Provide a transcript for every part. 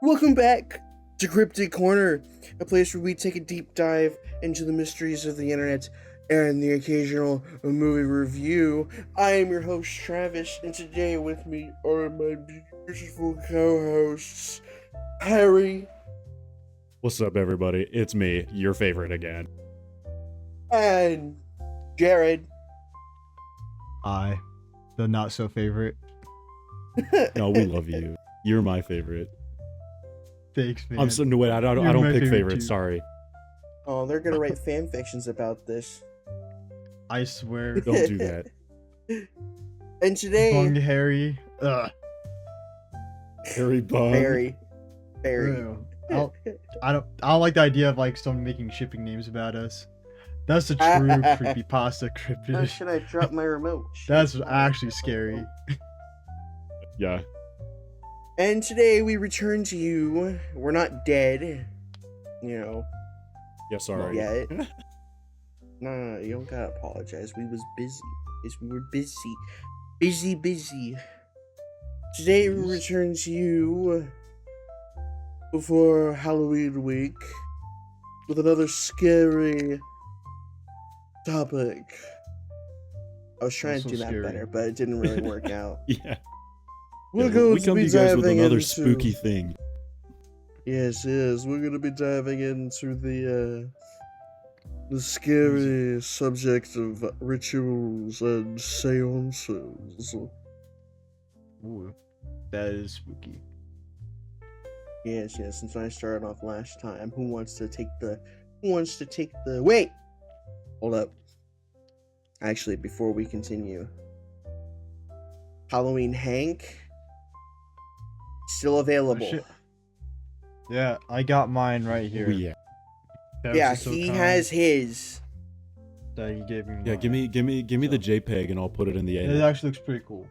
Welcome back to Cryptic Corner, a place where we take a deep dive into the mysteries of the internet and the occasional movie review. I am your host, Travis, and today with me are my beautiful co-hosts, Harry. What's up, everybody? It's me, your favorite again. And Jared. I, the not so favorite. No, we love you. You're my favorite. Thanks, man. I'm so no wait. I don't my pick favorite favorites. too. Sorry. Oh, they're gonna write fan fictions about this. I swear. Don't do that. And today, Bung Harry. Ugh. Harry Bung. Barry. Ew. I don't like the idea of like someone making shipping names about us. That's the true creepypasta How cryptid. should I drop my remote? That's actually scary. Yeah. And today we return to you. We're not dead, you know, Yeah. Sorry. yet. No, you don't gotta apologize. We was busy. Yes, we were busy. Busy. Today we return to you before Halloween week with another scary topic. I was trying That's to so do that scary. better, but it didn't really work out. Yeah. We're Yeah, going we to come to be you guys with diving another into... spooky thing. Yes, we're gonna be diving into the scary subject of rituals and seances. Ooh, that is spooky. Yes. Since I started off last time, who wants to take the? Wait, hold up. Actually, before we continue, Halloween Hank still available. Oh, shit. Yeah, I got mine right here. Oh, yeah. That was Yeah, just so he kind has his. that he gave me. Yeah. mine. Give me the JPEG and I'll put it in the It edit. actually looks pretty cool.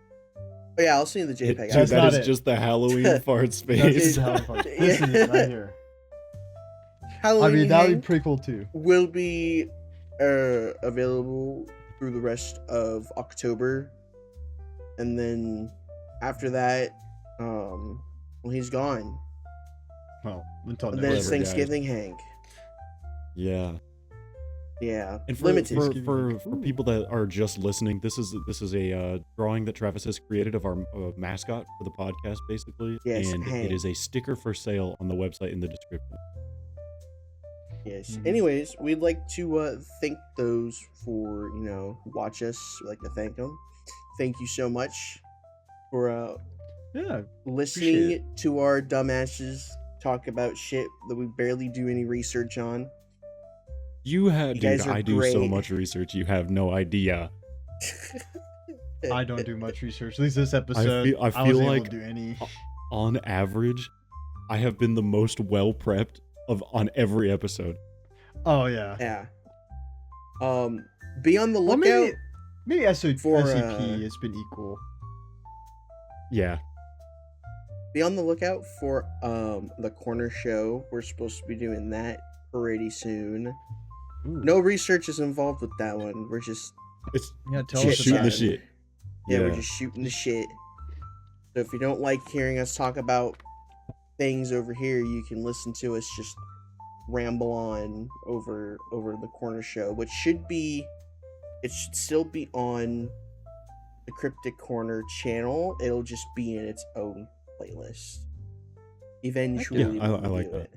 Oh yeah, I'll send you the It, JPEG. too That's bad not it's it. just the Halloween fart That's space. how it was. This is it right here. Halloween I mean, that would Hank be pretty cool too. will be available through the rest of October, and then after that, well, he's gone. Well, until And next then it's Whatever, guys. Thanksgiving Hank. Yeah. Yeah, And for, limited. for people that are just listening, this is a drawing that Travis has created of our mascot for the podcast, basically. Yes, and Hank. it is a sticker for sale on the website in the description. Yes. Mhm. Anyways, we'd like to thank those for watch us. We'd like to thank them. Thank you so much for Yeah, listening Appreciate to our dumbasses talk about shit that we barely do any research on. You have, You dude, guys are I do so great. much research, you have no idea. I don't do much research. At least this episode, I I feel wasn't like able to do any. on average, I have been the most well prepped on every episode. Oh yeah. Yeah. Be on the Well, lookout. maybe SCP for, has been equal. Yeah. Be on the lookout for the corner show. We're supposed to be doing that pretty soon. Ooh. No research is involved with that one. We're just It's Yeah, tell Shit, us shooting about the it. shit. yeah, we're Yeah. just shooting the shit. So if you don't like hearing us talk about things over here, you can listen to us just ramble on over the corner show, which should still be on the Cryptic Corner channel. It'll just be in its own playlist. Eventually, Yeah, I we'll like do that. it.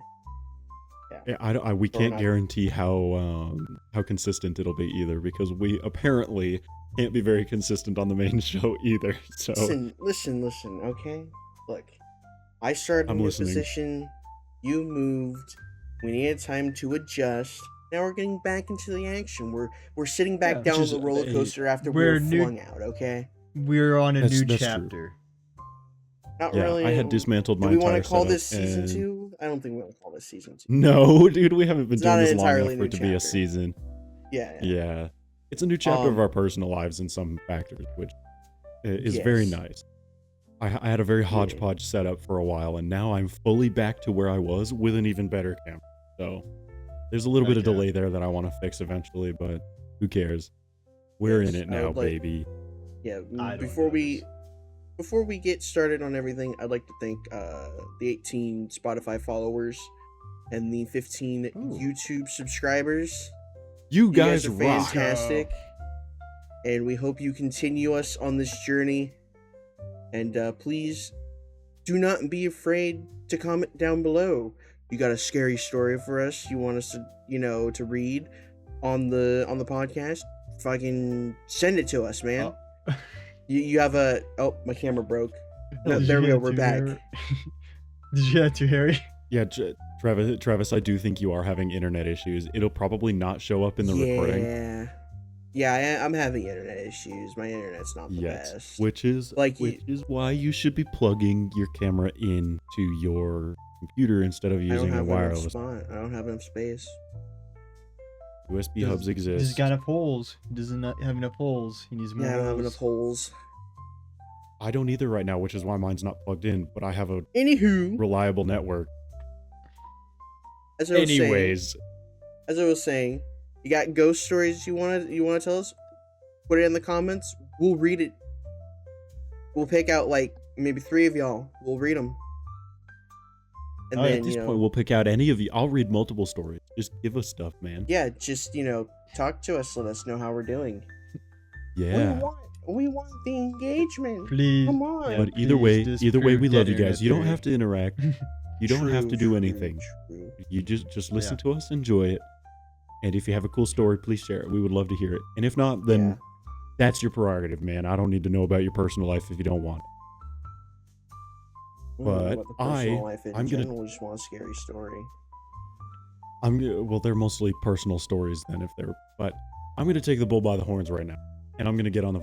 Yeah, we Or can't not. guarantee how consistent it'll be either, because we apparently can't be very consistent on the main show either. So Listen, okay? Look, I started I'm in your listening. position, you moved, we needed time to adjust. Now we're getting back into the action. We're sitting back Yeah. down Which the is- roller coaster after we we're were new- flung out, okay? We're on a That's new true. chapter. Not yeah, really. I had dismantled Do my we entire want to call setup, this season and- 2? I don't think we want to call this season 2. No, dude, we haven't been It's doing not this an long enough entirely for new it to be a chapter. season. Yeah. Yeah. It's a new chapter of Um, our personal lives in some factors, which is very Yes. nice. I had a very hodgepodge setup for a while, and now I'm fully back to where I was with an even better camera. So there's a little bit of Heck yeah. delay there that I want to fix eventually, but who cares? We're Yes, in it I now, would like- baby. Yeah, I don't before we notice. before we get started on everything, I'd like to thank the 18 Spotify followers and the 15 Ooh. YouTube subscribers. You guys are rock. fantastic, and we hope you continue us on this journey. And please do not be afraid to comment down below. You got a scary story for us you want us to, to read on the podcast? Fucking send it to us, man. Oh. You have a... Oh, my camera broke. No, Did there you we go. get We're too, back. Harry? Did you get too, Harry? Yeah, Travis, I do think you are having internet issues. It'll probably not show up in the recording. Yeah, I'm having internet issues. My internet's not the best. Which is why you should be plugging your camera into your computer instead of using a wireless. I don't have enough space. USB hubs exist. He's got enough holes. He doesn't have enough holes. He needs more Yeah, I don't have holes. enough holes. I don't either right now, which is why mine's not plugged in, but I have a Anywho, reliable network. as I was saying, you got ghost stories you wanna tell us? Put it in the comments. We'll read it. We'll pick out like maybe 3 of y'all. We'll read them. And then At this point, we'll pick out any of you. I'll read multiple stories. Just give us stuff, man. Yeah, just talk to us. Let us know how we're doing. Yeah. We want the engagement. Please. Come on. Yeah, But either way, please we love you disprove guys. You don't theory. have to interact. You don't have to do anything. True. You just listen to us, enjoy it, and if you have a cool story, please share it. We would love to hear it. And if not, then that's your prerogative, man. I don't need to know about your personal life if you don't want. But I'm gonna just want a scary story. Well, they're mostly personal stories then, but I'm gonna take the bull by the horns right now, and I'm gonna get on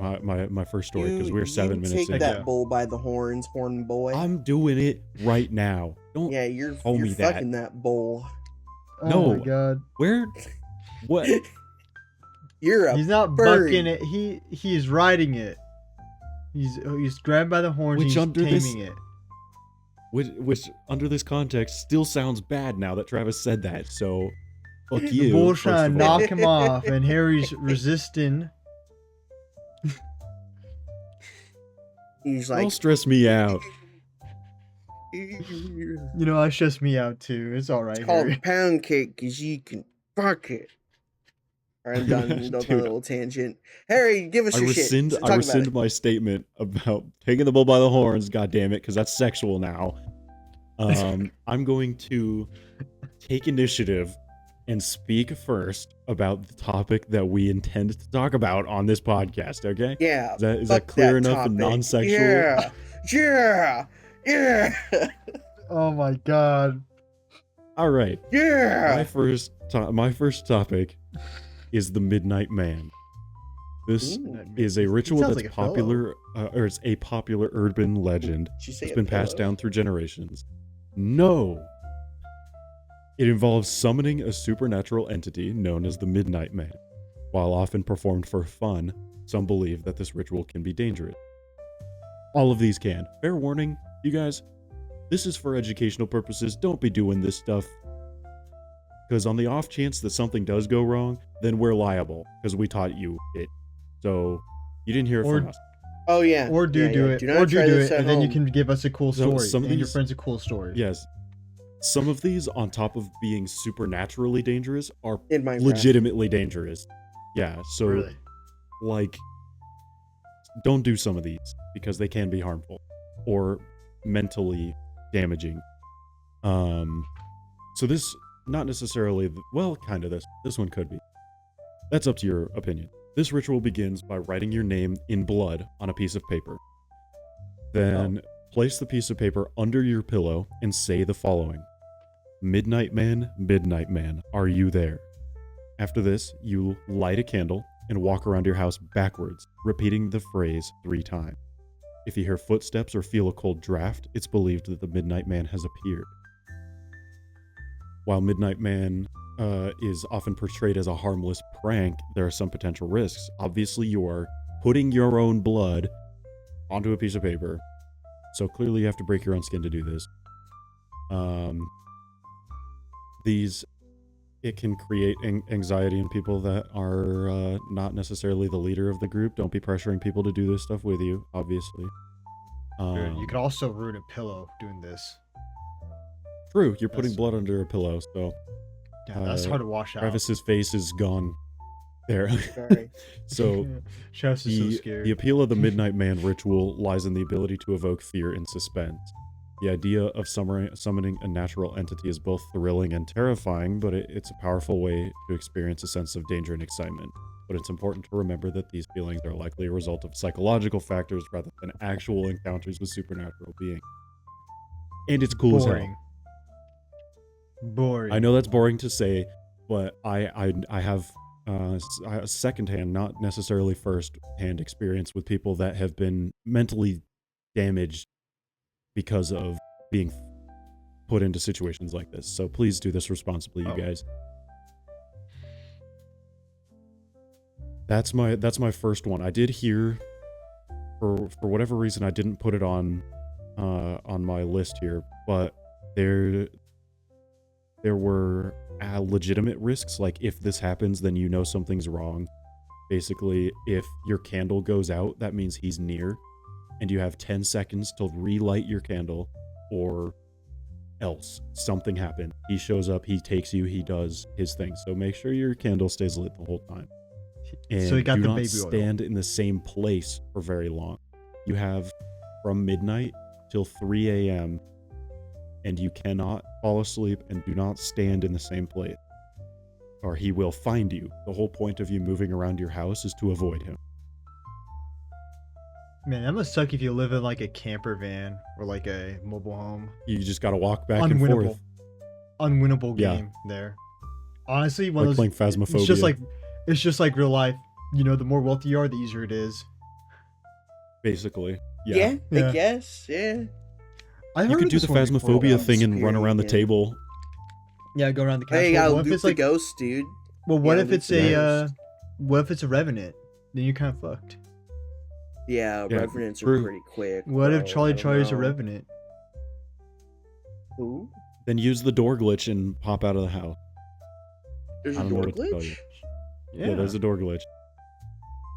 my first story because we're 7 minutes take in. that bull by the horns, horn boy. I'm doing it right now. Don't you're me that. fucking that bull. Oh No. my god. Where? What? You're a He's not furry. bucking it. He's riding it. He's grabbed by the horns. Which He's under taming this- it. Which under this context still sounds bad now that Travis said that. So, fuck The you. bull's first trying of to all. knock him off, and Harry's resisting. He's Don't like, stress me out. You know, that stressed me out too. It's all right, it's called Harry. pound cake because you can fuck it. Alright, I'm done. That's my Dude. little tangent. Harry, give us I your rescind shit. I rescind my statement about taking the bull by the horns. God damn it, because that's sexual now. I'm going to take initiative and speak first about the topic that we intend to talk about on this podcast. Okay? Yeah. Is that clear enough and topic. non-sexual? Yeah. Oh my god. All right. Yeah. My first topic is the Midnight Man. This is a ritual Sounds that's like a fellow. popular, or it's a popular urban legend. It's been passed down through generations. No. It involves summoning a supernatural entity known as the Midnight Man. While often performed for fun, some believe that this ritual can be dangerous. All of these can. Fair warning, you guys, this is for educational purposes. Don't be doing this stuff. Because on the off chance that something does go wrong, then we're liable because we taught you it. So you didn't hear it from us. Oh yeah. Or do it. Do not Or do try this it, at and then you home. can give us a cool So story. some of And your these- friends a cool story. Yes. Some of these, on top of being supernaturally dangerous, are In Minecraft. legitimately dangerous. Yeah, so Really. like, don't do some of these because they can be harmful or mentally damaging. So this, not necessarily, well, kind of this one could be. That's up to your opinion. This ritual begins by writing your name in blood on a piece of paper. Then place the piece of paper under your pillow and say the following: Midnight Man, are you there? After this, you light a candle and walk around your house backwards, repeating the phrase 3 times. If you hear footsteps or feel a cold draft, it's believed that the Midnight Man has appeared. While Midnight Man is often portrayed as a harmless prank, there are some potential risks. Obviously, you are putting your own blood onto a piece of paper, so clearly you have to break your own skin to do this. It can create anxiety in people that are not necessarily the leader of the group. Don't be pressuring people to do this stuff with you, obviously. You could also ruin a pillow doing this. True, you're putting blood under a pillow, so yeah, that's hard to wash out. Travis's face is gone there. Sorry. So Travis is so scared. The appeal of the Midnight Man ritual lies in the ability to evoke fear and suspense. The idea of summoning a natural entity is both thrilling and terrifying, but it's a powerful way to experience a sense of danger and excitement. But it's important to remember that these feelings are likely a result of psychological factors rather than actual encounters with supernatural beings. And it's cool as hell. Boring. I know that's boring to say, but I have secondhand, not necessarily first-hand experience with people that have been mentally damaged because of being put into situations like this. So please do this responsibly, you guys. That's my first one. I did hear, for whatever reason, I didn't put it on my list here, but there were legitimate risks. Like, if this happens, then you know something's wrong. Basically, if your candle goes out, that means he's near, and you have 10 seconds to relight your candle, or else something happened. He shows up, he takes you, he does his thing. So make sure your candle stays lit the whole time. And so you got do the not baby stand oil. in the same place for very long. You have from midnight till 3 a.m. and you cannot fall asleep, and do not stand in the same place, or he will find you. The whole point of you moving around your house is to avoid him. Man, that must suck if you live in like a camper van or like a mobile home. You just gotta walk back and forth. Unwinnable game there. Honestly, one like of playing those, Phasmophobia. it's just like real life. You know, the more wealthy you are, the easier it is. Basically. Yeah, I guess, yeah. You could do the Phasmophobia thing and run around the table. Yeah, go around the castle. Hey, you gotta loop the ghost, dude. Well, what if it's what if it's a revenant? Then you're kind of fucked. Yeah, revenants are pretty quick. What if Charlie is a revenant? Who? Then use the door glitch and pop out of the house. There's a door glitch? Yeah, there's a door glitch.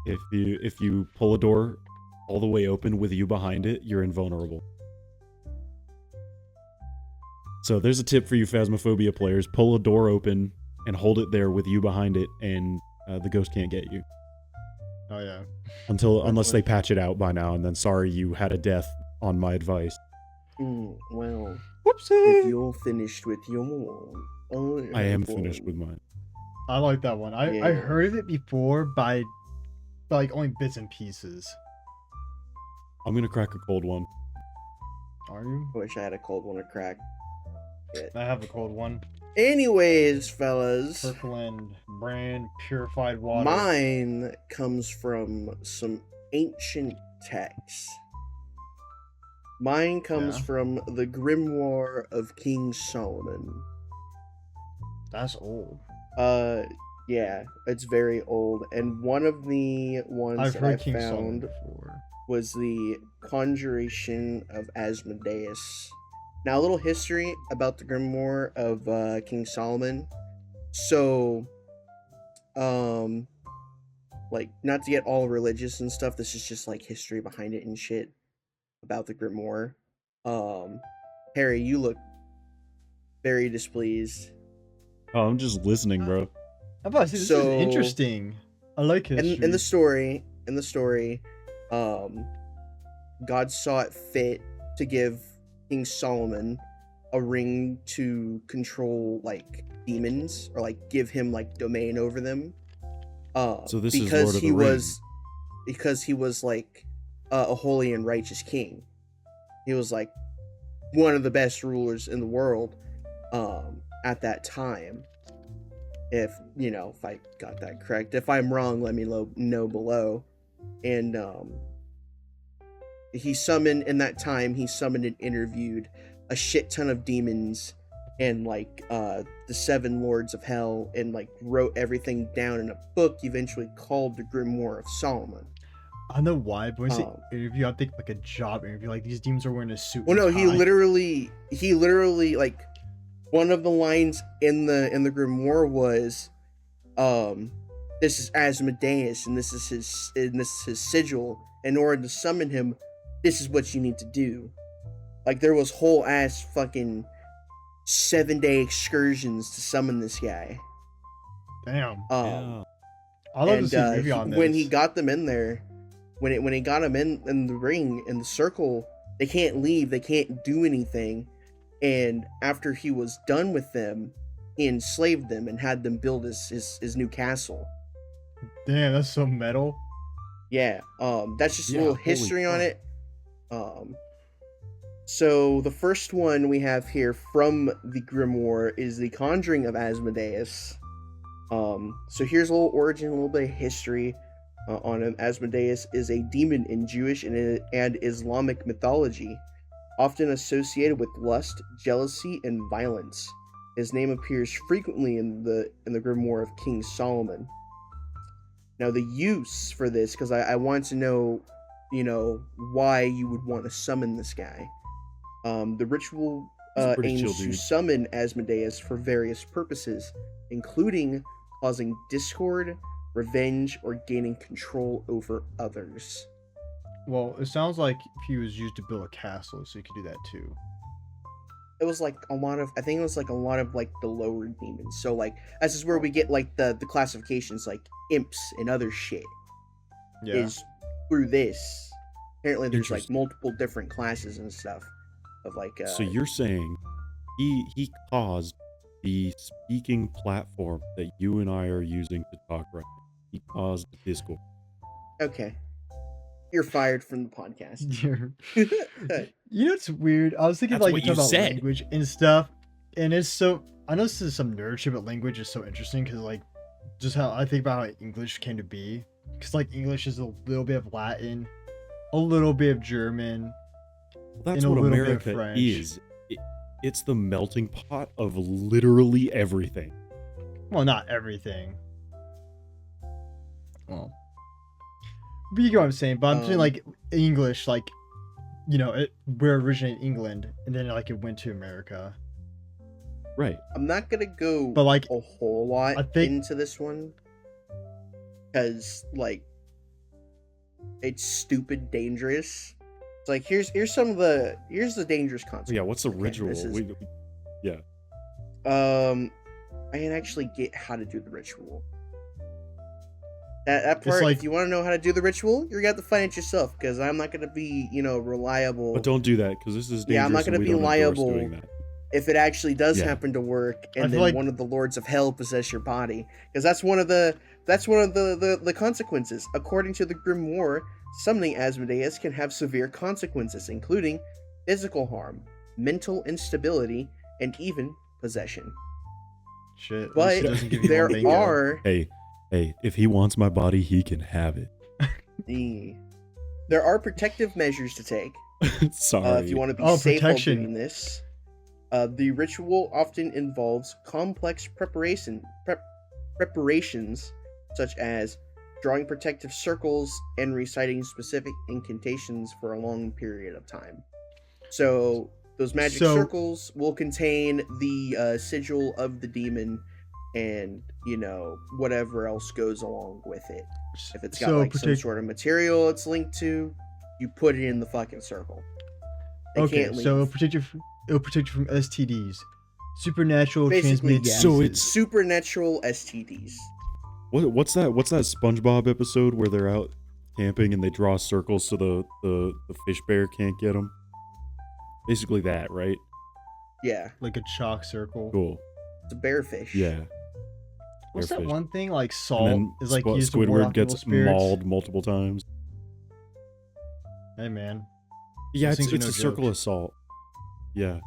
If you pull a door all the way open with you behind it, you're invulnerable. So there's a tip for you Phasmophobia players. Pull a door open and hold it there with you behind it, and the ghost can't get you. Oh yeah. Unless they patch it out by now, and then sorry you had a death on my advice. Well, whoopsie. If you're finished with your I am finished with mine. I like that one. I heard of it before by like only bits and pieces. I'm gonna crack a cold one. Are you? I wish I had a cold one to crack. I have a cold one. Anyways, fellas. Kirkland brand purified water. Mine comes from some ancient texts. Mine comes from the Grimoire of King Solomon. That's old. Yeah, it's very old. And one of the ones that I found was the Conjuration of Asmodeus. Now, a little history about the Grimoire of King Solomon. So, like, not to get all religious and stuff, this is just, like, history behind it and shit about the Grimoire. Harry, you look very displeased. Oh, I'm just listening, bro. I'm about to say, this is interesting. I like history. In the story, God saw it fit to give King Solomon a ring to control like demons, or like give him like domain over them. So this is Lord of the Rings. Because he was like a holy and righteous king. He was like one of the best rulers in the world at that time. If I got that correct. If I'm wrong, let me know below. And he summoned and interviewed a shit ton of demons and like the 7 lords of hell, and like wrote everything down in a book eventually called the Grimoire of Solomon. I don't know why, but when I say interview, I think like a job interview. Like, these demons are wearing a suit. Well, no, he literally like, one of the lines in the Grimoire was, this is Asmodeus, and this is his sigil. In order to summon him, this is what you need to do. Like, there was whole ass fucking 7-day excursions to summon this guy. Damn. Yeah. I'd love to see a movie on this. When he got them in there, when he got them in the ring, in the circle, they can't leave, they can't do anything. And after he was done with them, he enslaved them and had them build his new castle. Damn, that's so metal. Yeah, that's just a little history on it. So the first one we have here from the Grimoire is the Conjuring of Asmodeus. So here's a little origin, a little bit of history on him. Asmodeus is a demon in Jewish and Islamic mythology, often associated with lust, jealousy, and violence. His name appears frequently in the Grimoire of King Solomon. Now the use for this, because I want to know, why you would want to summon this guy. The ritual aims to summon Asmodeus for various purposes, including causing discord, revenge, or gaining control over others. Well, it sounds like he was used to build a castle, so you could do that too. It was like a lot of like the lower demons. So like this is where we get like the classifications, like imps and other shit. Yeah. Is through this. Apparently there's like multiple different classes and stuff of like So you're saying he caused the speaking platform that you and I are using to talk right now. He caused Discord. Okay. You're fired from the podcast. You know what's weird? I was thinking That's like what you you talk about said. language and stuff, and it's so. I know this is some nerd shit, but language is so interesting because like, just how I think about how English came to be. Because like English is a little bit of Latin, a little bit of German. Well, that's and what a little bit of America French. is. It's the melting pot of literally everything. Well, not everything. Well, but you get what I'm saying. But I'm saying like English, like, we're originated in England, and then like it went to America. Right. I'm not gonna go but like a whole lot into this one, because like it's stupid dangerous. It's like here's the dangerous consequences. Yeah. What's the ritual? Yeah. I can actually get how to do the ritual. That part, like, if you want to know how to do the ritual, you're gonna have to find it yourself, because I'm not gonna be, reliable. But don't do that, because this is dangerous. Yeah, I'm not gonna be liable if it actually does happen to work, and then one of the lords of hell possess your body, because that's one of the consequences. According to the Grimoire, summoning Asmodeus can have severe consequences, including physical harm, mental instability, and even possession. Shit. But there are. Hey, if he wants my body, he can have it. There are protective measures to take. Sorry. If you want to be safe while doing this. The ritual often involves complex preparations, such as drawing protective circles and reciting specific incantations for a long period of time. So those magic circles will contain the sigil of the demon, and whatever else goes along with it. If it's got some sort of material it's linked to, you put it in the fucking circle. They can't leave. So it'll protect you from STDs, supernatural transmitted diseases. So it's supernatural STDs. What's that SpongeBob episode where they're out camping and they draw circles so the fish bear can't get them? Basically that, right? Yeah. Like a chalk circle. Cool. It's a bearfish. Yeah. What's that one thing like salt is like used to Squidward gets mauled multiple times. Hey man. Yeah, it's a circle of salt. Yeah.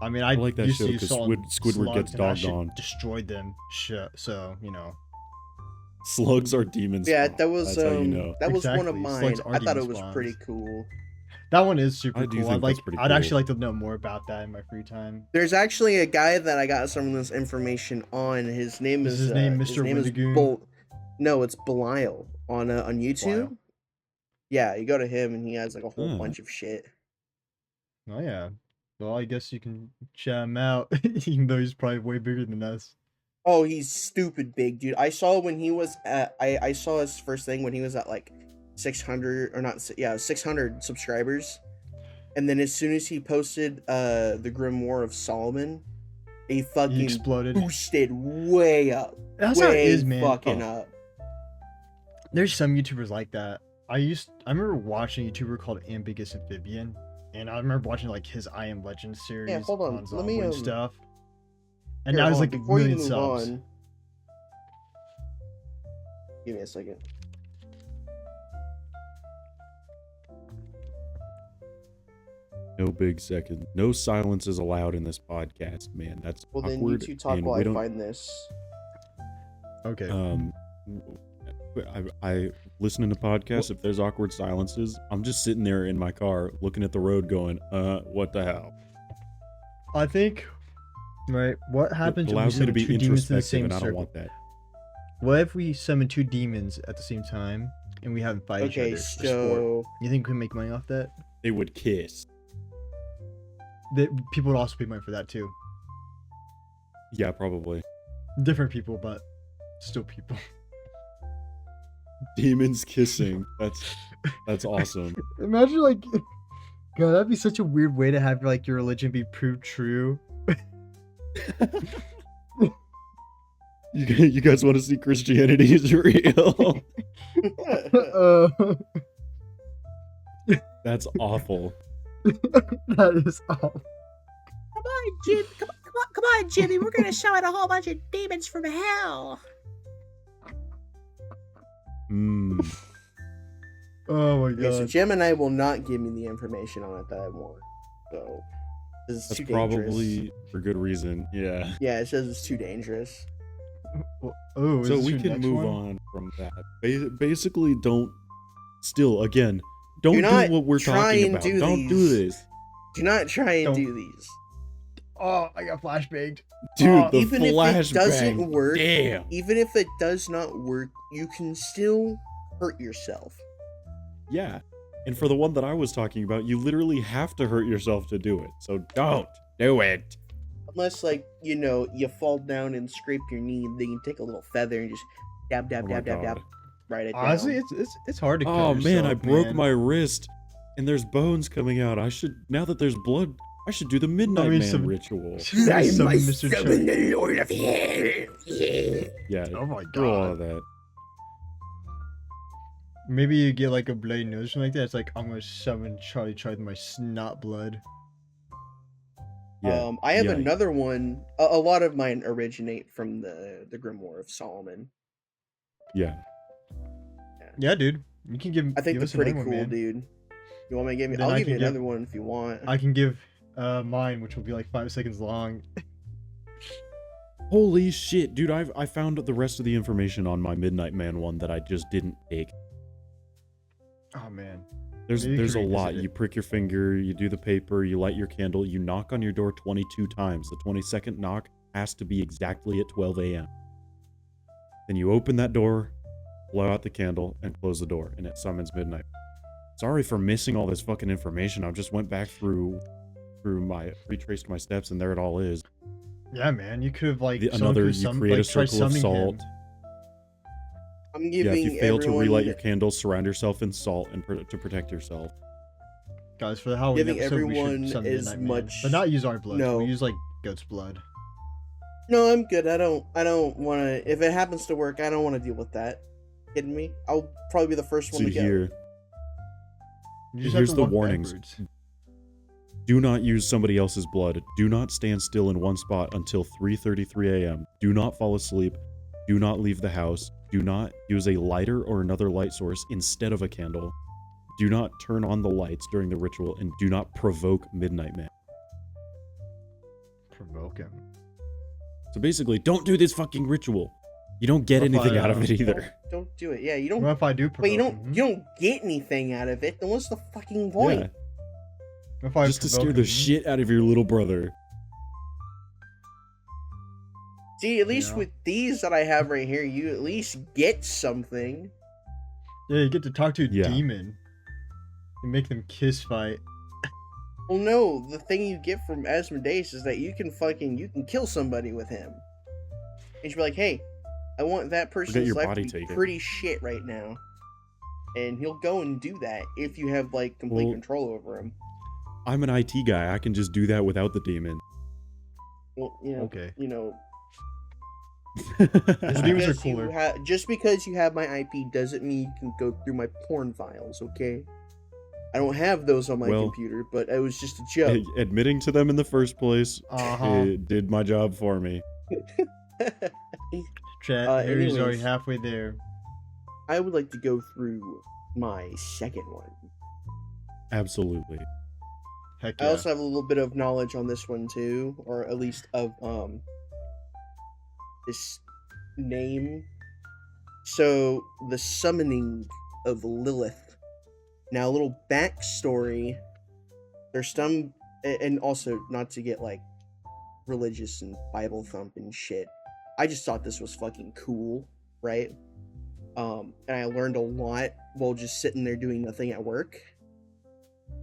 I mean, I like that used show to use because salt Squidward gets dogged on. Destroyed them. So Slugs are demons. Yeah, that was That's how you know. that was one of Exactly. mine. Slugs are I thought it demon was spawns. pretty cool. That one is super cool. I'd actually like to know more about that in my free time. There's actually a guy that I got some of this information on. His name is Mr. Windigoon? No, it's Belial on YouTube. Belial. Yeah, you go to him and he has like a whole bunch of shit. Oh yeah. Well, I guess you can chat him out, even though he's probably way bigger than us. Oh, he's stupid big, dude. I saw when he was at. I saw his first thing when he was at like 600 or not, yeah, 600 subscribers. And then as soon as he posted the Grimoire of Solomon, he fucking exploded, boosted way up. That's how it is, man. Fucking up. There's some YouTubers like that. I remember watching a YouTuber called Ambiguous Amphibian, and I remember watching like his I Am Legend series. Yeah, hold on. Let me stuff. And now he's like a million subs. Give me a second. No big second. No silence is allowed in this podcast, man. That's well. Awkward, then you two talk while I find this. Okay. I listening to podcasts. If there's awkward silences, I'm just sitting there in my car looking at the road, going, what the hell? I think, right. What happens it when we allows me to summon be two demons in the introspective, same and I don't circle? want that. What if we summon two demons at the same time and we have them fight each other for sport? You think we can make money off that? They would kiss. People would also pay money for that too. Yeah, probably. Different people, but still people. Demons kissing. That's awesome. Imagine like, God, that'd be such a weird way to have like your religion be proved true. You guys want to see Christianity is real? That's awful. That is awful. Come on, Jim. Come on, Jimmy. We're gonna summon a whole bunch of demons from hell. Oh my God. Okay, so Gemini will not give me the information on it that I want. So this is too dangerous. Probably for good reason. Yeah. Yeah, it says it's too dangerous. Oh, so we can move on from that. Basically, don't do what we're talking about. Don't do this. Do not try and do these. Oh, I got flashbanged. Dude, the even if it doesn't work, damn. Even if it does not work, you can still hurt yourself. Yeah. And for the one that I was talking about, you literally have to hurt yourself to do it. So don't do it. Unless, like, you fall down and scrape your knee, then you take a little feather and just dab, write it down. Honestly, it's hard to cut Oh, yourself, man, I broke my wrist, and there's bones coming out. Now that there's blood, I should do the Midnight Man ritual. I must summon the Lord of Hell. Yeah, oh my do all God. of that. Maybe you get like a bloody nose or something like that. It's like, I'm gonna summon Charlie with my snot blood. Yeah. I have another one. A lot of mine originate from the Grimoire of Solomon. Yeah. Yeah, dude. You can give. I think give they're pretty one, cool, man. dude. You want me to give me? Then I'll I give you can give- another one if you want. I can give mine, which will be like 5 seconds long. Holy shit, dude! I found the rest of the information on my Midnight Man one that I just didn't take. Oh man. There's Maybe you a can lot. revisit it. You prick your finger, you do the paper, you light your candle, you knock on your door 22 times. The 22nd knock has to be exactly at 12 a.m. Then you open that door, blow out the candle, and close the door, and it summons Midnight. Sorry for missing all this fucking information. I just went back retraced my steps, and there it all is. Yeah, man. You could have like You create a circle of salt. I'm giving if you fail to everyone, relight your candles, surround yourself in salt to protect yourself. Guys, for the Halloween giving episode, we everyone should summon as Midnight Man. much- But not use our blood. No. We use like goat's blood. No, I'm good. I don't want to. If it happens to work, I don't want to deal with that. Kidding me? I'll probably be the first one See to go. here. You just have Here's to the walk warnings. backwards. Do not use somebody else's blood. Do not stand still in one spot until 3:33 a.m. Do not fall asleep. Do not leave the house. Do not use a lighter or another light source instead of a candle. Do not turn on the lights during the ritual, and do not provoke Midnight Man. Provoke him. So basically, don't do this fucking ritual. You don't get What if anything I, out of it either. Don't do it. Yeah, you don't. What if I do provoke But you him? don't. You don't get anything out of it. Then what's the fucking point? Yeah, What if I just to provoke scare the him? shit out of your little brother. See, at least Yeah. with these that I have right here, you at least get something. Yeah, you get to talk to a Yeah. demon. And make them kiss fight. Well, no, the thing you get from Asmodeus is that you can kill somebody with him. And you be like, hey, I want that person's your life body to be taken. pretty shit right now. and he'll go and do that if you have like complete control over him. I'm an IT guy. I can just do that without the demon. Well, you know. The demons are cooler. Just because you have my IP doesn't mean you can go through my porn files, okay? I don't have those on my computer, but it was just a joke. Admitting to them in the first place, it did my job for me. Chat, Harry's already halfway there. I would like to go through my second one. Absolutely. Heck yeah. I also have a little bit of knowledge on this one too, or at least of this name. So the summoning of Lilith. Now, a little backstory. There's some, and also not to get like religious and Bible thumping shit. I just thought this was fucking cool, right? And I learned a lot while just sitting there doing nothing at work.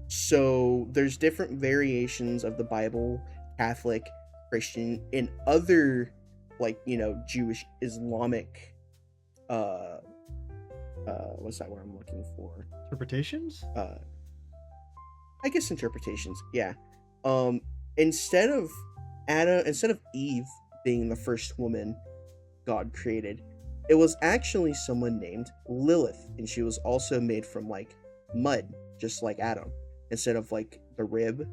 So there's different variations of the Bible, Catholic, Christian, and other like, Jewish, Islamic, what's that word I'm looking for? Interpretations? I guess interpretations, yeah. Instead of Eve being the first woman God created, it was actually someone named Lilith, and she was also made from like mud, just like Adam, instead of like the rib.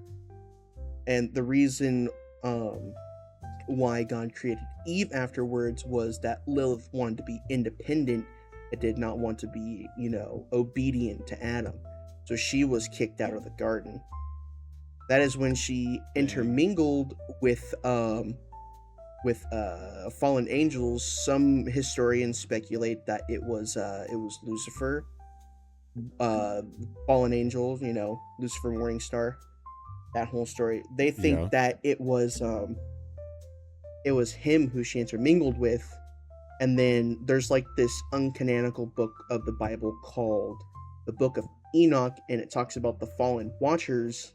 And the reason why God created Eve afterwards was that Lilith wanted to be independent. It did not want to be, obedient to Adam. So she was kicked out of the garden. That is when she intermingled with fallen angels. Some historians speculate that it was Lucifer, fallen angel, Lucifer Morningstar. That whole story. They think that it was him who she intermingled with. And then there's like this uncanonical book of the Bible called the Book of Enoch, and it talks about the fallen watchers,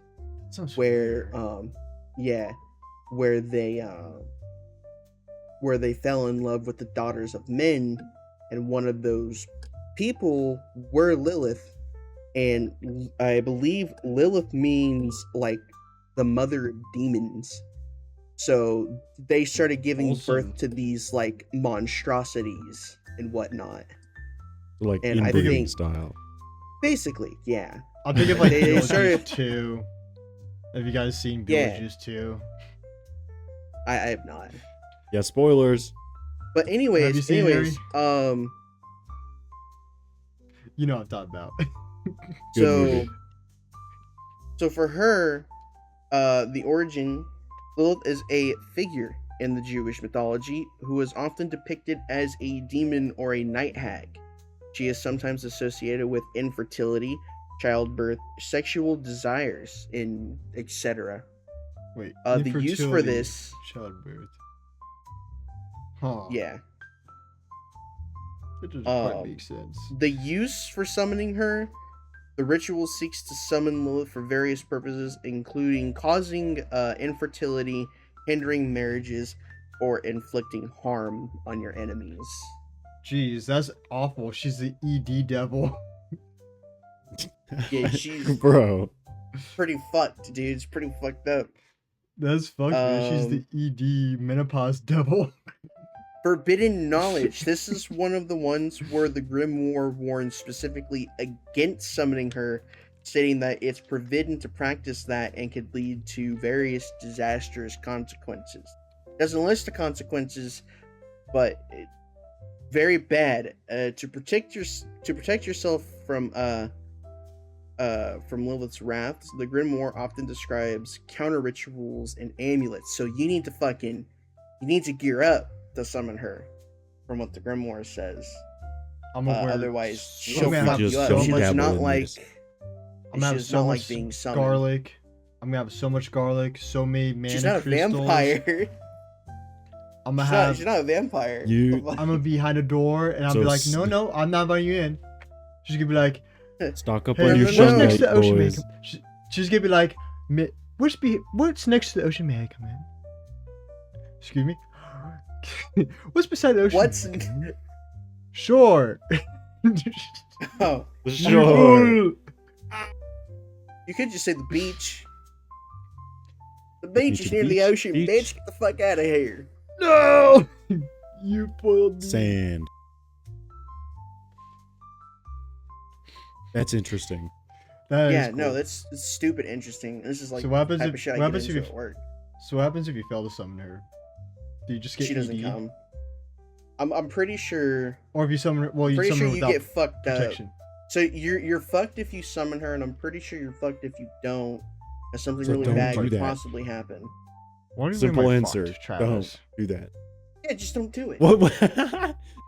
where they fell in love with the daughters of men, and one of those people were Lilith, and I believe Lilith means like the mother of demons. So they started giving birth to these like monstrosities and whatnot. Like inbreeding style. Basically, yeah. I'm thinking of like Beetlejuice 2. Have you guys seen Beetlejuice 2? I have not. Yeah, spoilers. But anyways, You know what I'm talking about. So for her, the origin, Lilith is a figure in the Jewish mythology who is often depicted as a demon or a night hag. She is sometimes associated with infertility, childbirth, sexual desires, and etc. Wait, the use for this... Childbirth. Huh. Yeah. That doesn't quite make sense. The use for summoning her... The ritual seeks to summon Lilith for various purposes, including causing infertility, hindering marriages, or inflicting harm on your enemies. Jeez, that's awful. She's the ED devil. Yeah, she's bro. Pretty fucked, dude. It's pretty fucked up. That's fucked, man. She's the ED menopause devil. Forbidden knowledge. This is one of the ones where the Grimoire warns specifically against summoning her, stating that it's forbidden to practice that and could lead to various disastrous consequences. Doesn't list the consequences, but very bad. To protect yourself from Lilith's wrath, the Grimoire often describes counter rituals and amulets. So you need to gear up to summon her, from what the Grimoire says. Otherwise, she'll fuck you up. She's not like being summoned. Garlic. I'm gonna have so much garlic, so many mana She's not crystals. A vampire. She's not a vampire. I'm gonna be behind a door, and I'll be like, no, I'm not inviting you in. She's gonna be like, stock up hey, on your what's shit, next to the ocean? boys. She's gonna be like, what's next to the ocean? May I come in? Excuse me. What's beside the ocean? What's Sure. Oh, Sure. you could just say the beach. The beach is near the ocean, beach. bitch. Get the fuck out of here. No! You boiled me. Sand. That's interesting. Yeah, no, that's stupid interesting. This is like So what happens type if- of shit I what get happens into if at work. So what happens if you fail to summon her? Do you just get She doesn't ED? come. I'm pretty sure. Or if you summon her, well, you Pretty summon sure her you without get fucked up. protection. So you're fucked if you summon her, and I'm pretty sure you're fucked if you don't. And something So really don't bad do could that. possibly happen. Why do you Simple mean answer. fucked, Travis? Don't do that. Yeah, just don't do it. What?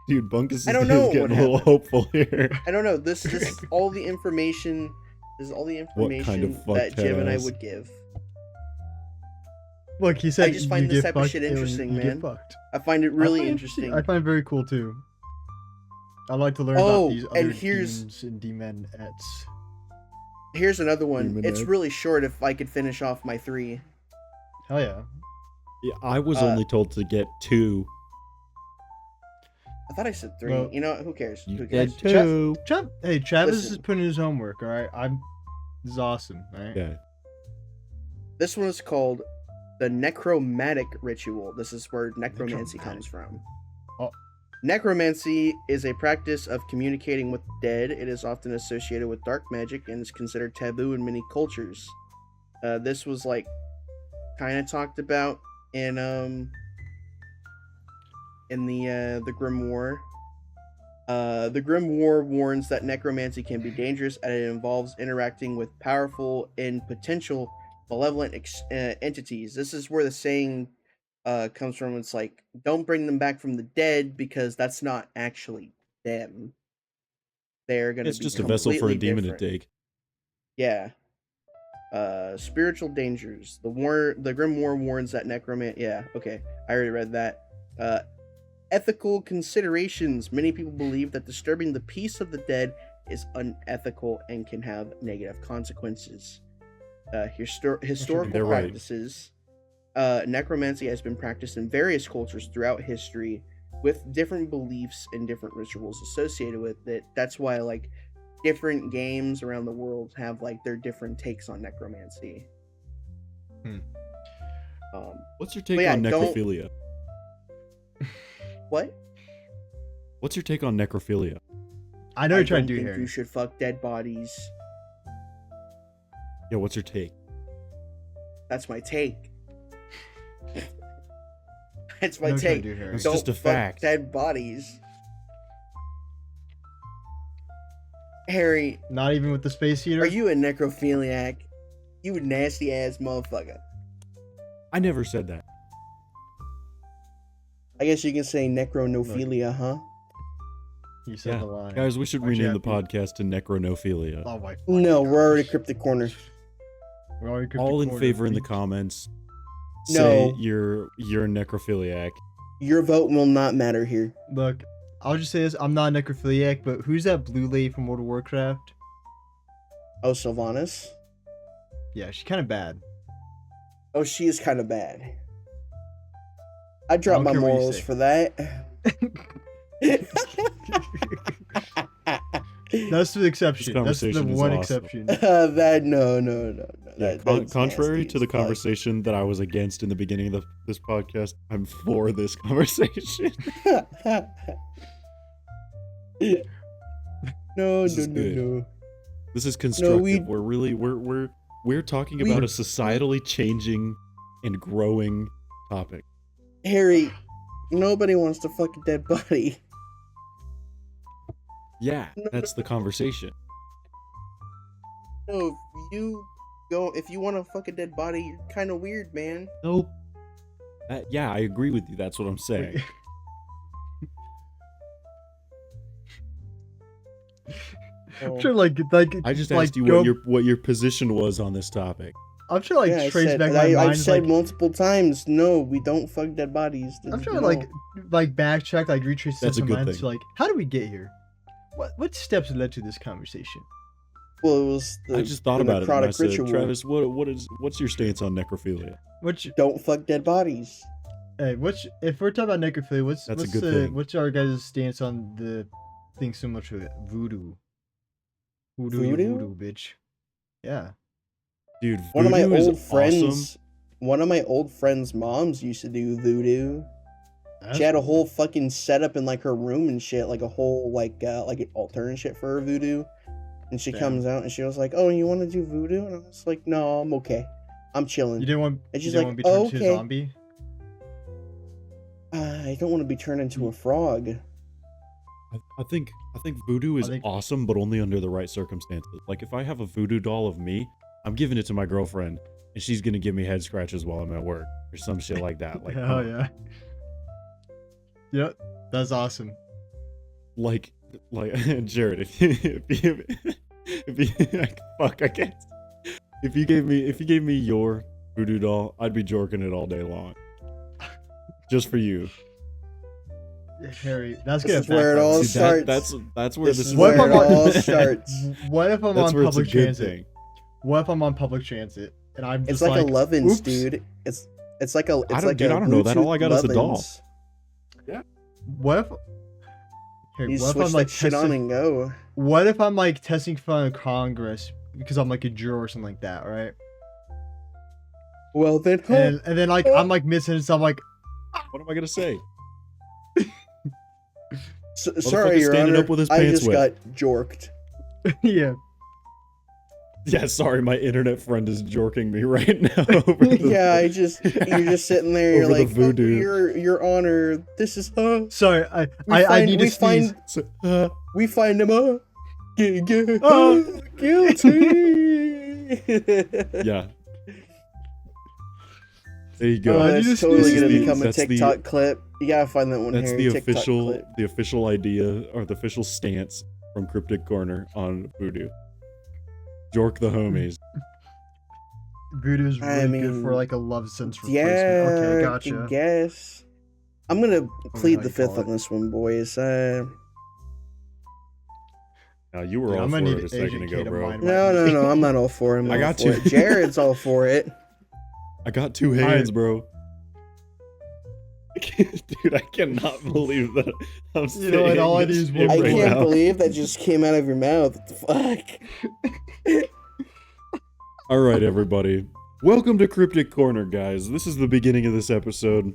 Dude, Bunkus I don't is know getting what a little happened. hopeful here. I don't know. This is all the information. This is all the information kind of that fucked Jim and I has? would give. Look, he said I just find you this get type of fucked, shit alien, interesting, you man. Get fucked. I find it I really find it interesting. I find it very cool too. I like to learn Oh, about these and other here's- demons and demonettes. Here's another one. It's Demonette. really short if I could finish off my 3. Hell yeah. Yeah, I was Uh, only told to get 2. I thought I said 3. Well, you know what? Who cares? You Who said cares? 2. Hey, Travis Listen. is putting in his homework. All right, This is awesome. All right. Yeah. This one is called the necromantic ritual. This is where necromancy comes from. Oh. Necromancy is a practice of communicating with the dead. It is often associated with dark magic and is considered taboo in many cultures. This was like kind of talked about in the Grimoire. The Grimoire warns that necromancy can be dangerous and it involves interacting with powerful and potential malevolent entities. This is where the saying comes from. It's like, don't bring them back from the dead because that's not actually them. They're gonna It's be just a vessel for a completely demon different. to take. Yeah. Spiritual dangers. The Grimoire warns that necromancy. Yeah, okay. I already read that. Ethical considerations. Many people believe that disturbing the peace of the dead is unethical and can have negative consequences. Historical They're right. practices. Necromancy has been practiced in various cultures throughout history with different beliefs and different rituals associated with it. That's why, like, different games around the world have, like, their different takes on necromancy. What's your take yeah, on don't- necrophilia? What? What's your take on necrophilia? I know I you're trying to don't do think here. you should fuck dead bodies. Yeah, what's your take? That's my take. That's I my know what you're trying take. to do here. It's Don't just a fuck fact. dead bodies. Harry, Not even with the space heater. are you a necrophiliac? You nasty ass motherfucker. I never said that. I guess you can say necronophilia, huh? You said Yeah. the line. Guys, we should Why'd you rename the have to- podcast to Necronophilia. Oh my. No, fucking we're already gosh. Cryptic Corner. We're already Cryptic All in Corner. favor in the Thank- comments. No. Say you're a necrophiliac. Your vote will not matter here. Look, I'll just say this: I'm not a necrophiliac, but who's that blue lady from World of Warcraft? Oh, Sylvanas? Yeah, she's kind of bad. Oh, she is kind of bad. I drop don't my care what you morals say. for that. That's the exception. That's the conversation is one awesome. exception. That no. Yeah, That's contrary nasty to the as fuck. conversation that I was against in the beginning of this podcast, I'm for this conversation. No. This is good. No. This is constructive. we- We're talking about a societally changing and growing topic. Harry, nobody wants to fuck a dead body. Yeah, that's the conversation. No, if you want to fuck a dead body, you're kind of weird, man. Nope. Yeah, I agree with you. That's what I'm saying. I'm sure, like I just like, asked you go- what your position was on this topic. I'm sure, like, Yeah, trace back my I've mind. said Like, multiple times, no, we don't fuck dead bodies. I'm trying No. to like backtrack, like retrace That's a my good mind thing. to like, how did we get here? What steps led to this conversation? Well, it was the I just thought the about it and I necrotic said, ritual. Travis, what's your stance on necrophilia? Which, Don't fuck dead bodies. hey, if we're talking about necrophilia, That's a good thing. what's our guys' stance on the thing similar to it. Voodoo. Voodoo? Voodoo, bitch. Yeah. Dude, One of my voodoo is old friends, awesome. one of my old friends' moms used to do voodoo. That's She had a cool. whole fucking setup in like her room and shit, like a whole like an altar and shit for her voodoo. And she Damn. comes out and she was like, "Oh, you want to do voodoo?" And I was like, "No, I'm okay. I'm chilling." You didn't want. And You she's didn't like, want to be turned "Oh, into okay. a zombie. I don't want to be turned into a frog." I think voodoo is I think- awesome, but only under the right circumstances. Like if I have a voodoo doll of me, I'm giving it to my girlfriend, and she's gonna give me head scratches while I'm at work or some shit like that. Like, Hell yeah. Yep, that's awesome. like Jared, if you fuck, I can't. If you gave me your voodoo doll, I'd be jorking it all day long, just for you. Harry, that's This gonna is where it all See, starts. that's where This is What where if it I'm on- all starts. What if I'm That's on where it's a public good transit? thing. What if I'm on public transit and I'm It's just like a Lovin's, oops. dude. It's like a. It's I don't- like dude, a I don't know that. All Bluetooth I got is a doll. Lovin's. What if? Harry, You what if switch I'm that like shit on testing? and go. What if I'm like testing for Congress because I'm like a juror or something like that, right? Well then, And then like I'm like missing, so I'm like, What am I gonna say? sorry, Your standing Honor. up with his I pants just wet. got jorked. yeah. Yeah, sorry, my internet friend is jorking me right now. Over the, Yeah, you're just sitting there. You're Over the like, voodoo. Your Honor, this is Sorry, I need to sneeze. we find him guilty. Yeah. There you go. I need That's to totally sneeze. gonna become a That's the- TikTok clip. You gotta find that one. That's Harry, the TikTok clip. official idea or the official stance from Cryptic Corner on voodoo. Jork the homies. Voodoo is I really good for mean, like a love sense replacement. Yeah, Okay, I gotcha. guess. I'm gonna plead how the you fifth call on it. this one, boys. Now you were Dude, all I'm for gonna it need a second Asian ago, K to bro. mind No, I'm not all for it. I got you. you. Jared's all for it. I got two hands, bro. Dude, I cannot believe that I'm You saying know what, all I this need is shit one I right can't now. believe that just came out of your mouth. What the fuck? All right, everybody. Welcome to Cryptic Corner, guys. This is the beginning of this episode.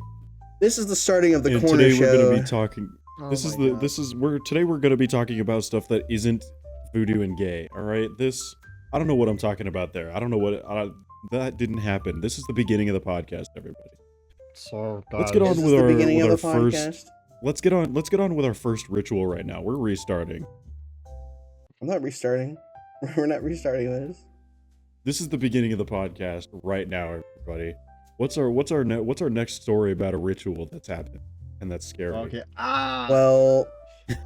This is the starting of the And corner today show. we're going to be talking Oh This is my the God. this is today we're going to be talking about stuff that isn't voodoo and gay. All right, I don't know what I'm talking about there. I don't know what that didn't happen. This is the beginning of the podcast, everybody. So Let's get on Is this with the our beginning with of our the first. podcast? Let's get on with our first ritual right now. We're restarting. I'm not restarting. We're not restarting this. This is the beginning of the podcast right now, everybody. What's our next story about a ritual that's happened and that's scary? Okay. Well,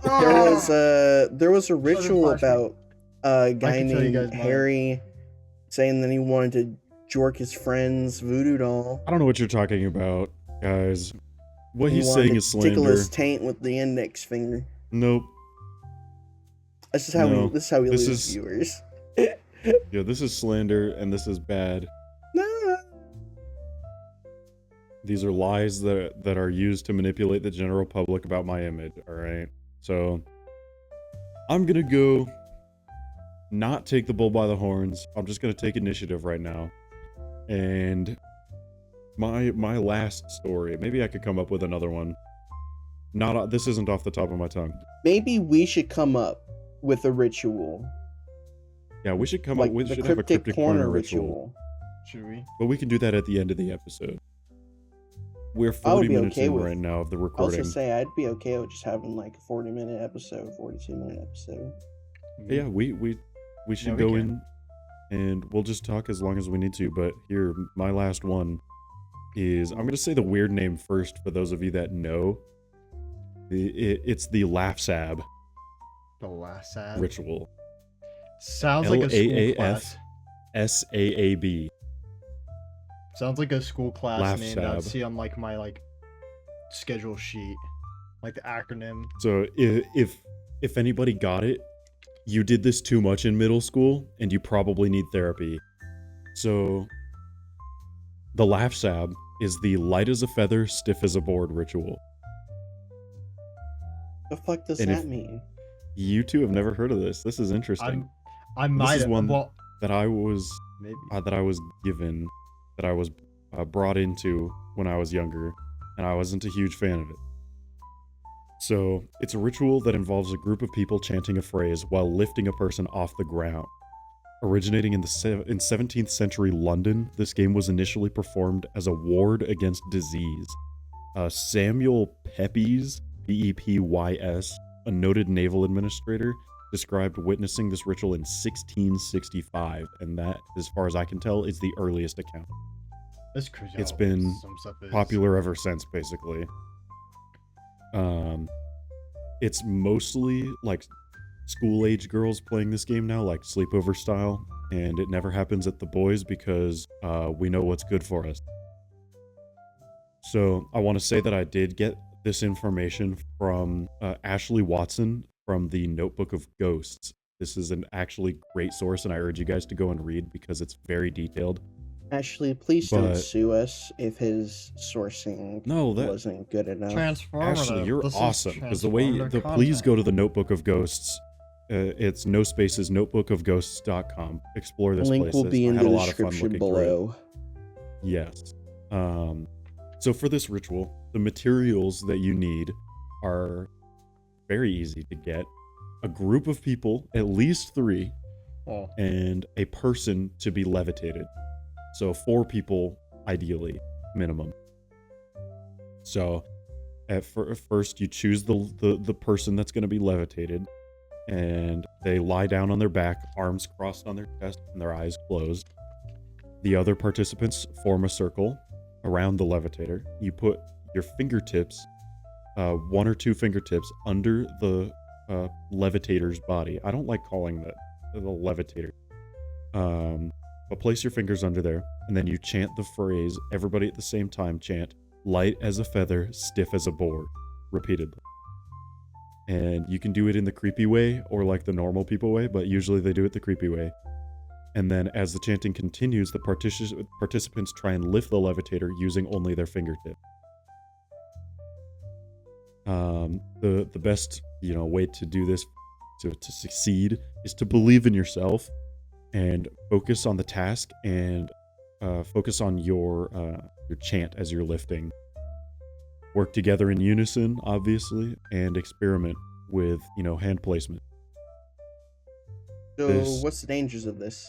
there was a ritual flash me. about a guy can tell you named guys mine. Harry saying that he wanted to jork his friend's voodoo doll. I don't know what you're talking about, guys. What He he's wanted saying to is tickle slander. his taint with the index finger. Nope. This is how No, we this lose is- viewers. Yeah, this is slander and this is bad. No. These are lies that are used to manipulate the general public about my image, alright? So, I'm gonna go not take the bull by the horns. I'm just gonna take initiative right now. And my last story, maybe I could come up with another one. This isn't off the top of my tongue. Maybe we should come up with a ritual. Yeah, we should come Like up with the should have a Cryptic corner Corner ritual. ritual. Should we? But we can do that at the end of the episode. We're I would 40 be minutes okay in with- right now of the I was recording. gonna say I'd be okay with just having like a 40-minute episode, 42-minute episode. Yeah, we should Yeah, we go can. in and we'll just talk as long as we need to. But here, my last one is I'm gonna say the weird name first for those of you that know. It's the laugh sab The last sad. ritual. Sounds like a school LAAF. class. SAAB. Sounds like a school class Laugh name that I'd sab. see on like my schedule sheet, like the acronym. So if anybody got it, you did this too much in middle school and you probably need therapy. So the laugh sab is the light as a feather, stiff as a board ritual. The fuck does And that if- mean? You two have never heard of this. This is interesting. I might This is have. one Well, that I was maybe. given, that I was brought into when I was younger, and I wasn't a huge fan of it. So, it's a ritual that involves a group of people chanting a phrase while lifting a person off the ground. Originating in 17th century London, this game was initially performed as a ward against disease. Samuel Pepys, Pepys, a noted naval administrator, described witnessing this ritual in 1665, and that, as far as I can tell, is the earliest account. That's crazy. It's been popular ever since, basically. It's mostly like school-age girls playing this game now, like sleepover style, and it never happens at the boys because we know what's good for us. So I want to say that I did get this information from Ashley Watson from the Notebook of Ghosts. This is an actually great source, and I urge you guys to go and read because it's very detailed. Ashley, please don't sue us if his sourcing wasn't good enough. Ashley, you're awesome. Because please go to the Notebook of Ghosts. It's no spaces, notebookofghosts.com. Explore this place. Link will be in the description below. Yes. So for this ritual, the materials that you need are very easy to get. A group of people, at least 3, and a person to be levitated. So 4 people, ideally, minimum. So at first you choose the person that's going to be levitated, and they lie down on their back, arms crossed on their chest and their eyes closed. The other participants form a circle around the levitator. You put your fingertips, 1 or 2 fingertips, under the levitator's body. I don't like calling that the levitator. But place your fingers under there, and then you chant the phrase, everybody at the same time chant, light as a feather, stiff as a board, repeatedly. And you can do it in the creepy way or like the normal people way, but usually they do it the creepy way. And then as the chanting continues, the participants try and lift the levitator using only their fingertip. The best, way to do this to succeed is to believe in yourself and focus on the task and focus on your chant as you're lifting. Work together in unison, obviously, and experiment with, hand placement. So what's the dangers of this?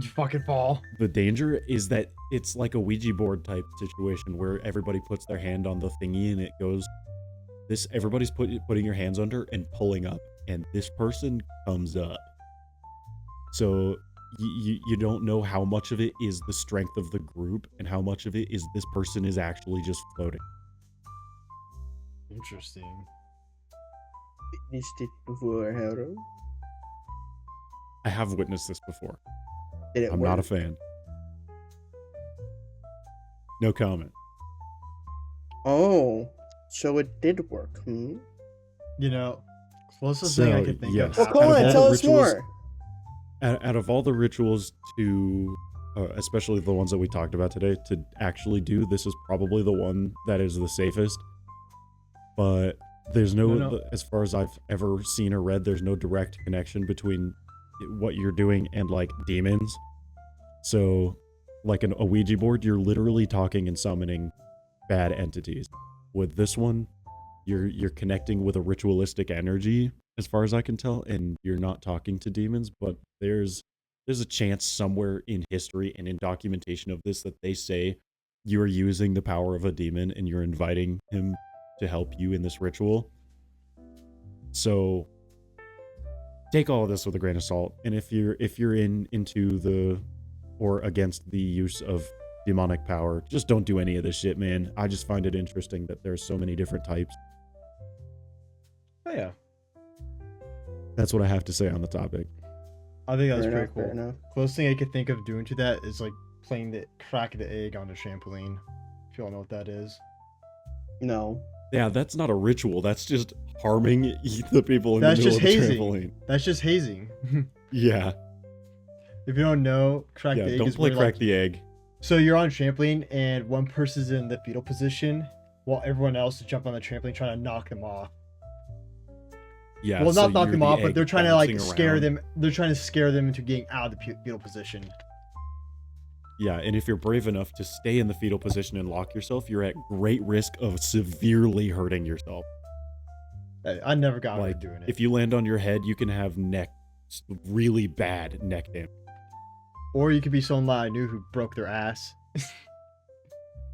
You fucking fall. The danger is that it's like a Ouija board type situation where everybody puts their hand on the thingy and it goes, everybody's putting your hands under and pulling up, and this person comes up. So you don't know how much of it is the strength of the group and how much of it is this person is actually just floating. Interesting. Witnessed it before, Harold? I have witnessed this before. I'm not a fan. No comment. Oh, so it did work, Closest thing I can think of. Well, Colin, tell us more. Out of all the rituals to, especially the ones that we talked about today, to actually do, this is probably the one that is the safest. But there's no, as far as I've ever seen or read, there's no direct connection between what you're doing and like demons. So like a Ouija board, you're literally talking and summoning bad entities. With this one, you're connecting with a ritualistic energy, as far as I can tell, and you're not talking to demons, but there's a chance somewhere in history and in documentation of this that they say you're using the power of a demon and you're inviting him to help you in this ritual. So take all of this with a grain of salt, and if you're into the or against the use of demonic power, just don't do any of this shit, man. I just find it interesting that there's so many different types. Oh yeah. That's what I have to say on the topic. I think that's pretty cool. Closest thing I could think of doing to that is like playing the crack the egg on the trampoline. If you all know what that is. No. Yeah, that's not a ritual. That's just harming the people in the middle of the trampoline. That's just hazing. Yeah. If you don't know, crack the egg. Don't play crack the egg. So you're on a trampoline and one person's in the fetal position while everyone else is jumping on the trampoline trying to knock them off. Yeah. Well, so not knock you're them the off, but egg they're trying to like bouncing scare around. them. They're trying to scare them into getting out of the fetal position. Yeah, and if you're brave enough to stay in the fetal position and lock yourself, you're at great risk of severely hurting yourself. I never got Like, around doing it. if you land on your head, you can have really bad neck damage. Or you could be someone I knew who broke their ass.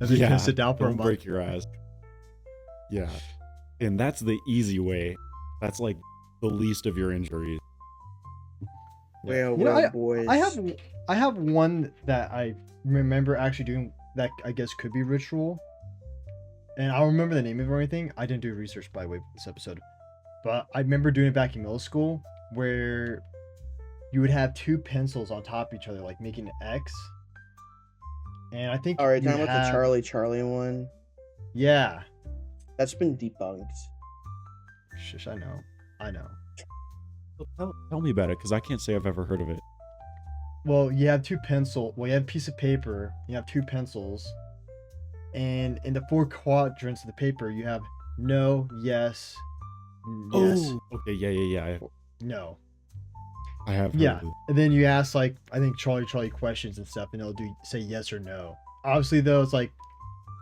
And they couldn't sit down for a don't month. break your ass. Yeah, and that's the easy way. That's like the least of your injuries. Well, You know, well, boys. I have one that I remember actually doing that I guess could be ritual. And I'll remember the name of it or anything. I didn't do research by the way for this episode. But I remember doing it back in middle school where you would have two pencils on top of each other, like making an X. And I think All right, you talking about the have- Charlie one. Yeah. That's been debunked. Shush, I know. Tell me about it, because I can't say I've ever heard of it. Well, you have you have a piece of paper, you have two pencils, and in the four quadrants of the paper, you have no, yes, yes, Oh, okay, yeah. no. I have heard Yeah, of it. and then you ask like I think Charlie questions and stuff, and it'll say yes or no. Obviously, though, it's like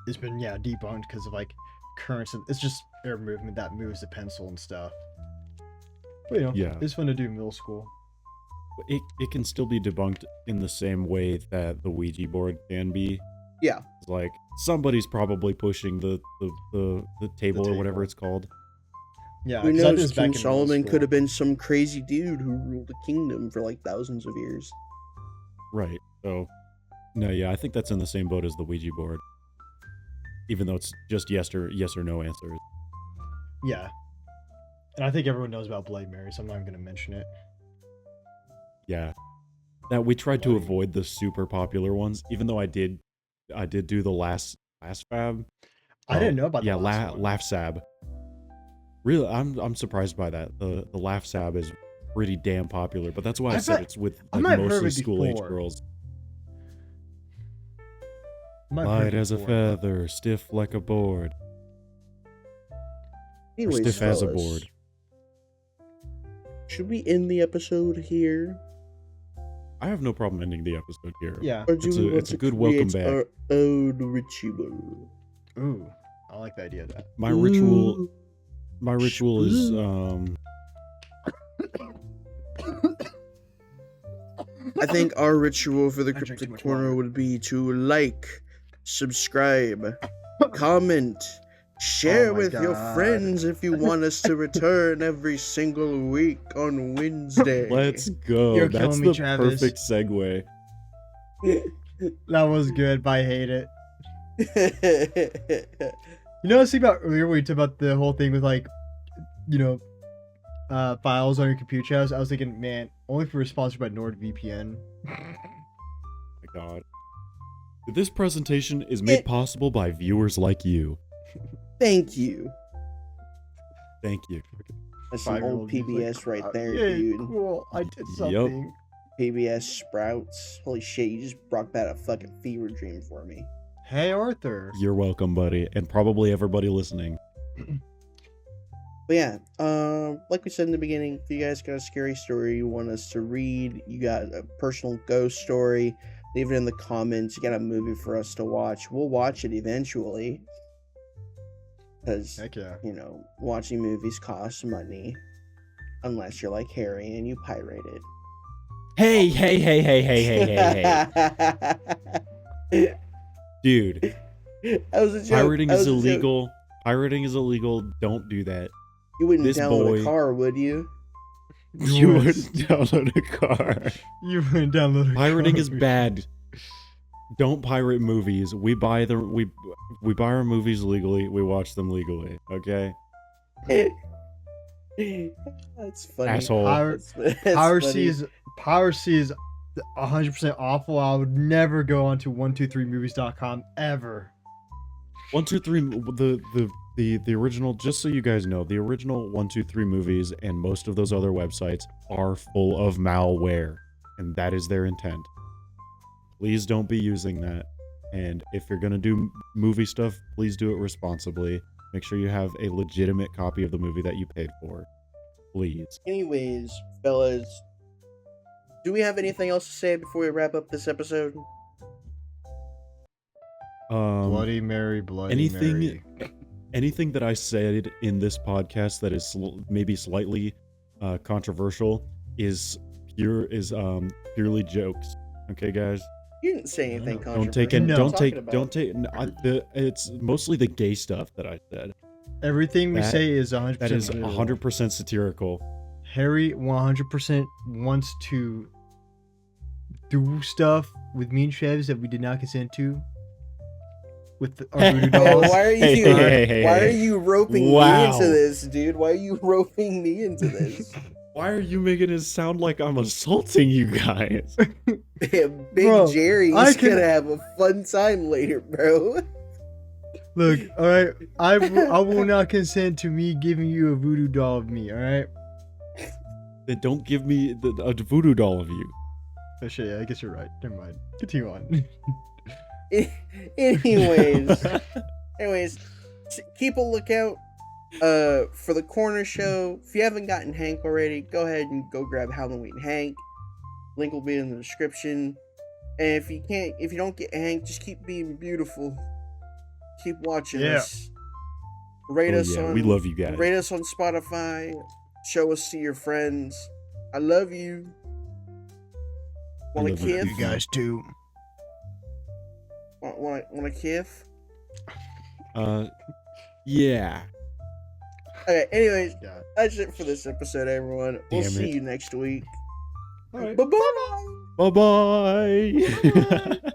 it's been debunked because of like currents. It's just air movement that moves the pencil and stuff. But Yeah. it's fun to do in middle school. It can still be debunked in the same way that the Ouija board can be. Yeah. It's like somebody's probably pushing the table or whatever table. it's called. Yeah, Who 'cause I did knows? this back King in middle Solomon school. could have been some crazy dude who ruled a kingdom for like thousands of years. Right. So, no, yeah, I think that's in the same boat as the Ouija board. Even though it's just yes or no answers. Yeah. And I think everyone knows about Bloody Mary, so I'm not even going to mention it. Yeah. That we tried to avoid the super popular ones, even though I did do the last fab. I didn't know about yeah, the last one. laugh sab. Really, I'm surprised by that. The laugh sab is pretty damn popular, but that's why I said it's with I like, might have heard mostly it school age before. girls. I might have heard Light it as a before. feather, stiff like a board. Anyways, stiff as a fellas, board. should we end the episode here? I have no problem ending the episode here. Yeah. Or do It's we a- want it's a to good welcome create back. our own ritual? Ooh, I like the idea of that. My ritual is I think our ritual for the I drink too Cryptic much Corner water. would be to like, subscribe, comment, share Oh my with your God. friends if you want us to return every single week on Wednesday. let's go. You're That's killing me, the Travis. perfect segue. That was good, but I hate it. You know what I was thinking about earlier when we talked about the whole thing with like, files on your computer? I was thinking, man, only if we're sponsored by NordVPN. My God. This presentation is made possible by viewers like you. Thank you. Thank you. That's some old 5-year-old who's PBS right there, Yay, dude. cool, I did Yup. something. PBS Sprouts. Holy shit, you just brought back a fucking fever dream for me. Hey, Arthur. You're welcome, buddy, and probably everybody listening. But yeah, like we said in the beginning, if you guys got a scary story you want us to read, you got a personal ghost story, leave it in the comments. You got a movie for us to watch, we'll watch it eventually. Because, Heck yeah. watching movies costs money. Unless you're like Harry and you pirate it. Hey. Dude, That was a joke. pirating That is was a joke. illegal. Pirating is illegal. Don't do that. You wouldn't This download boy- a car, would you? You would download a car. You wouldn't download a Pirating is car. bad. Don't pirate movies. We buy our movies legally. We watch them legally. Okay. That's funny. Asshole. That's Piracy funny. is 100% awful. I would never go onto 123movies.com ever. 123 the original, just so you guys know, the original 123 movies and most of those other websites are full of malware, and that is their intent. Please don't be using that. And if you're gonna do movie stuff, please do it responsibly. Make sure you have a legitimate copy of the movie that you paid for. please. Anyways, fellas, do we have anything else to say before we wrap up this episode? Bloody Mary, Bloody Mary. Anything that I said in this podcast that is maybe slightly controversial is purely jokes. Okay, guys. You didn't say anything controversial. Don't take. It's mostly the gay stuff that I said. Everything we say is 100%. That is 100% satirical. Harry 100% wants to do stuff with me and Travis that we did not consent to. With our voodoo dolls. Why are you roping me into this, dude? Why are you roping me into this? Why are you making it sound like I'm assaulting you guys? Big Jerry's gonna have a fun time later, bro. Look, alright, I will not consent to me giving you a voodoo doll of me, alright? Then don't give me a voodoo doll of you. Oh shit, yeah, I guess you're right. Never mind. Continue on. anyways, keep a lookout for the corner show. If you haven't gotten Hank already, go ahead and go grab Halloween Hank. Link will be in the description. And if you don't get Hank, just keep being beautiful. Keep watching us. Rate us on. We love you guys. Rate us on Spotify. Show us to your friends. I love you. Want a kiss? You guys too. Want a kiss? Yeah. Okay, anyways, that's it for this episode, everyone. We'll see you next week. All right. Bye-bye. Bye-bye.